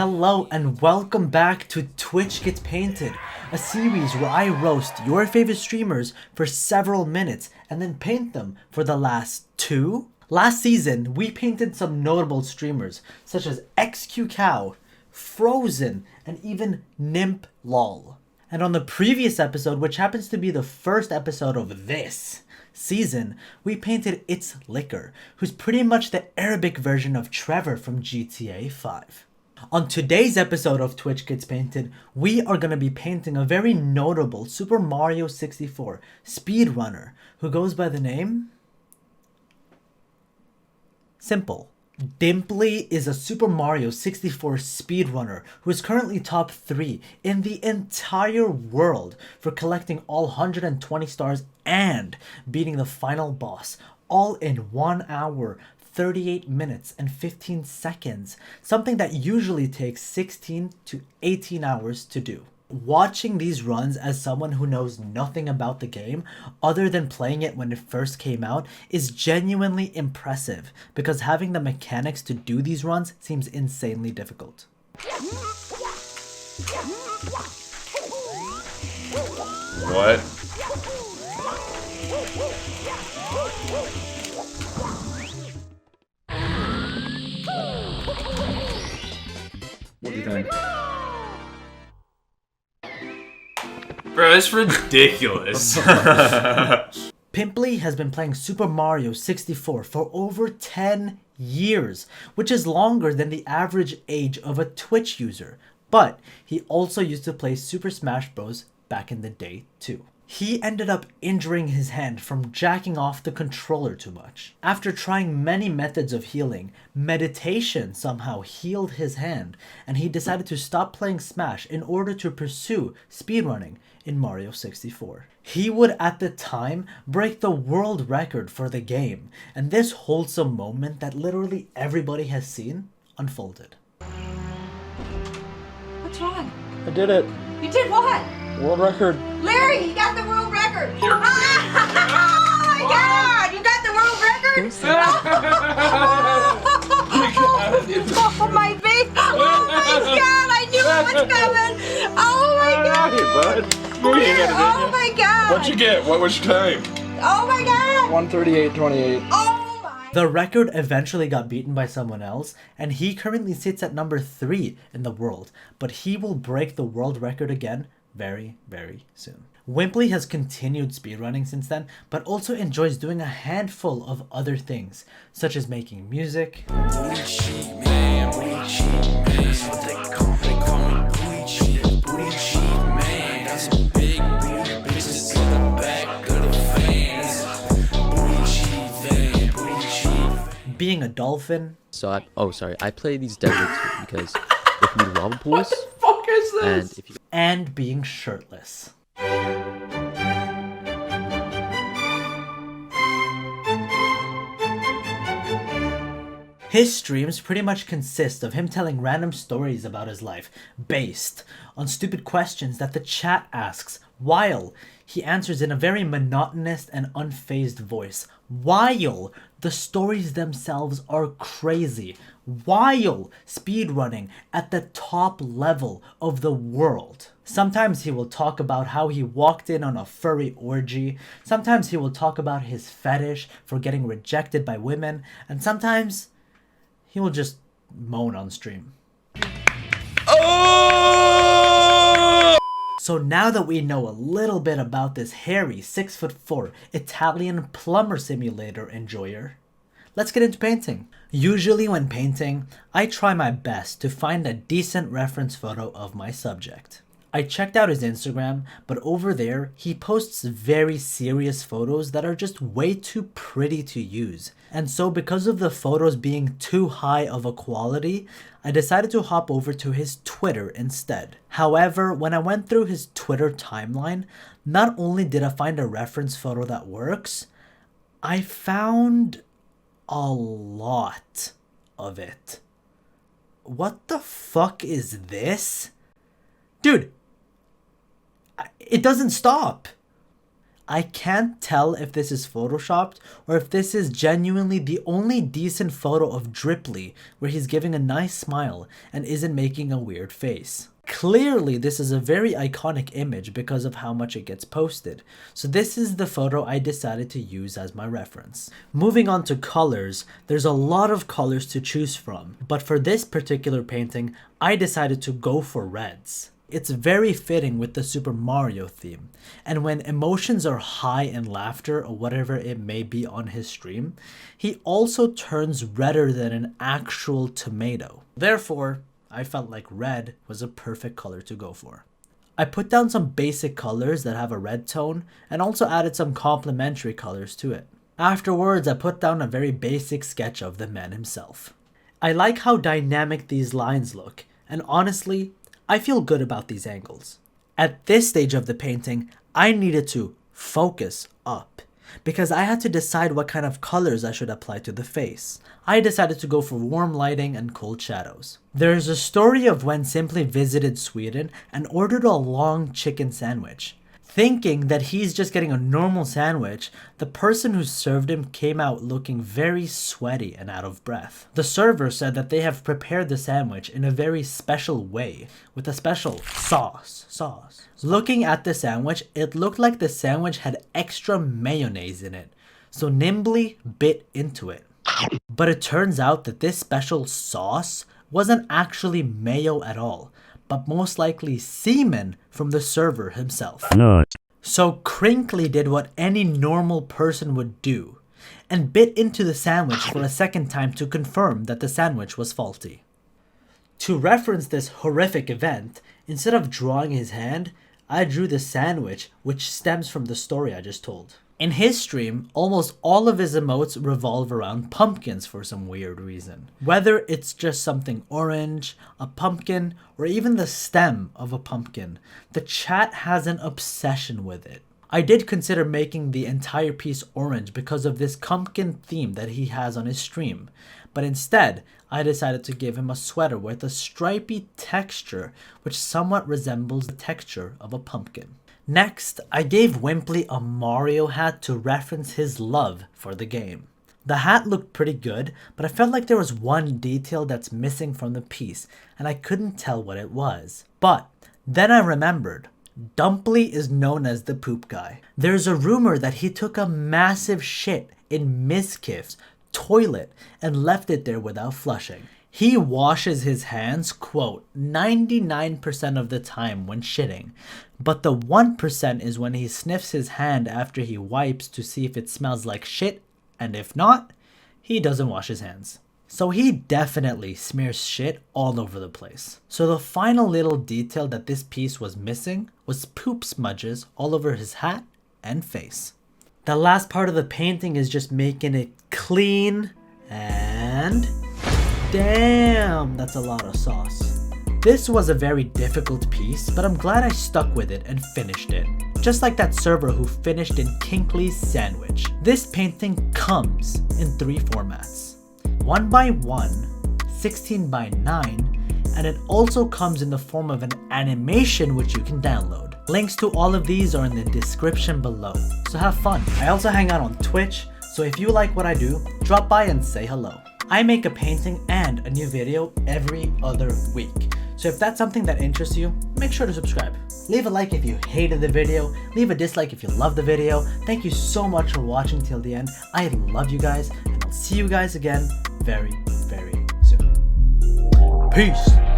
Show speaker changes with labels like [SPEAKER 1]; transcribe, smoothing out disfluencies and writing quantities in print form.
[SPEAKER 1] Hello and welcome back to Twitch Gets Painted, a series where I roast your favorite streamers for several minutes and then paint them for the last two. Last season, we painted some notable streamers such as XQCow, Frozen, and even NimpLol. And on the previous episode, which happens to be the first episode of this season, we painted It's Liquor, who's pretty much the Arabic version of Trevor from GTA 5. On today's episode of Twitch Gets Painted, we are going to be painting a very notable Super Mario 64 speedrunner who goes by the name Simple. Dimply is a Super Mario 64 speedrunner who is currently top 3 in the entire world for collecting all 120 stars and beating the final boss, all in 1 hour, 38 minutes and 15 seconds, something that usually takes 16 to 18 hours to do. Watching these runs as someone who knows nothing about the game other than playing it when it first came out is genuinely impressive because having the mechanics to do these runs seems insanely difficult.
[SPEAKER 2] What? What do you think? Bro, that's ridiculous.
[SPEAKER 1] Pimply has been playing Super Mario 64 for over 10 years, which is longer than the average age of a Twitch user. But he also used to play Super Smash Bros. Back in the day too. He ended up injuring his hand from jacking off the controller too much. After trying many methods of healing, meditation somehow healed his hand, and he decided to stop playing Smash in order to pursue speedrunning in Mario 64. He would at the time break the world record for the game, and this wholesome moment that literally everybody has seen unfolded.
[SPEAKER 3] What's wrong?
[SPEAKER 4] I did it.
[SPEAKER 3] You did what?
[SPEAKER 4] World record.
[SPEAKER 3] Larry, you got the world record! Oh my god! You got the world record? Oh my face! Oh my god! I knew it was coming! Oh my god!
[SPEAKER 4] Hey, bud.
[SPEAKER 3] Oh my god!
[SPEAKER 2] What'd you get? What was your time?
[SPEAKER 3] Oh my god!
[SPEAKER 4] 138.28.
[SPEAKER 3] Oh my...
[SPEAKER 1] The record eventually got beaten by someone else, and he currently sits at number 3 in the world, but he will break the world record again very, very soon. Wimply has continued speedrunning since then, but also enjoys doing a handful of other things, such as making music, being a dolphin,
[SPEAKER 5] So I play these deserts because if you need lava pools,
[SPEAKER 2] Fuck is this?
[SPEAKER 5] and if you
[SPEAKER 1] and being shirtless. His streams pretty much consist of him telling random stories about his life based on stupid questions that the chat asks while he answers in a very monotonous and unfazed voice, while the stories themselves are crazy, while speedrunning at the top level of the world. Sometimes he will talk about how he walked in on a furry orgy, sometimes he will talk about his fetish for getting rejected by women, and sometimes he will just moan on stream. So now that we know a little bit about this hairy 6'4" Italian plumber simulator enjoyer, let's get into painting. Usually when painting, I try my best to find a decent reference photo of my subject. I checked out his Instagram, but over there, he posts very serious photos that are just way too pretty to use. And so because of the photos being too high of a quality, I decided to hop over to his Twitter instead. However, when I went through his Twitter timeline, not only did I find a reference photo that works, I found a lot of it. What the fuck is this? Dude, it doesn't stop. I can't tell if this is photoshopped or if this is genuinely the only decent photo of Dripply where he's giving a nice smile and isn't making a weird face. Clearly, this is a very iconic image because of how much it gets posted, so this is the photo I decided to use as my reference. Moving on to colors, there's a lot of colors to choose from, but for this particular painting, I decided to go for reds. It's very fitting with the Super Mario theme, and when emotions are high in laughter or whatever it may be on his stream, he also turns redder than an actual tomato. Therefore, I felt like red was a perfect color to go for. I put down some basic colors that have a red tone and also added some complementary colors to it. Afterwards, I put down a very basic sketch of the man himself. I like how dynamic these lines look, and honestly, I feel good about these angles. At this stage of the painting, I needed to focus up because I had to decide what kind of colors I should apply to the face. I decided to go for warm lighting and cold shadows. There is a story of when Simply visited Sweden and ordered a long chicken sandwich. Thinking that he's just getting a normal sandwich, the person who served him came out looking very sweaty and out of breath. The server said that they have prepared the sandwich in a very special way, with a special sauce. Looking at the sandwich, it looked like the sandwich had extra mayonnaise in it, so nimbly bit into it. But it turns out that this special sauce wasn't actually mayo at all, but most likely semen from the server himself. So Crinkly did what any normal person would do, and bit into the sandwich for a second time to confirm that the sandwich was faulty. To reference this horrific event, instead of drawing his hand, I drew the sandwich, which stems from the story I just told. In his stream, almost all of his emotes revolve around pumpkins for some weird reason. Whether it's just something orange, a pumpkin, or even the stem of a pumpkin, the chat has an obsession with it. I did consider making the entire piece orange because of this pumpkin theme that he has on his stream, but instead, I decided to give him a sweater with a stripy texture which somewhat resembles the texture of a pumpkin. Next, I gave Wimply a Mario hat to reference his love for the game. The hat looked pretty good, but I felt like there was one detail that's missing from the piece, and I couldn't tell what it was. But then I remembered, Dumply is known as the poop guy. There's a rumor that he took a massive shit in Miskiff's toilet and left it there without flushing. He washes his hands, quote, 99% of the time when shitting, but the 1% is when he sniffs his hand after he wipes to see if it smells like shit, and if not, he doesn't wash his hands. So he definitely smears shit all over the place. So the final little detail that this piece was missing was poop smudges all over his hat and face. The last part of the painting is just making it clean and... damn, that's a lot of sauce. This was a very difficult piece, but I'm glad I stuck with it and finished it. Just like that server who finished in Kinkly's sandwich. This painting comes in 3 formats. 1x1, 16x9, and it also comes in the form of an animation which you can download. Links to all of these are in the description below, so have fun. I also hang out on Twitch, so if you like what I do, drop by and say hello. I make a painting and a new video every other week. So if that's something that interests you, make sure to subscribe. Leave a like if you hated the video, leave a dislike if you love the video. Thank you so much for watching till the end. I love you guys, and I'll see you guys again very, very soon. Peace!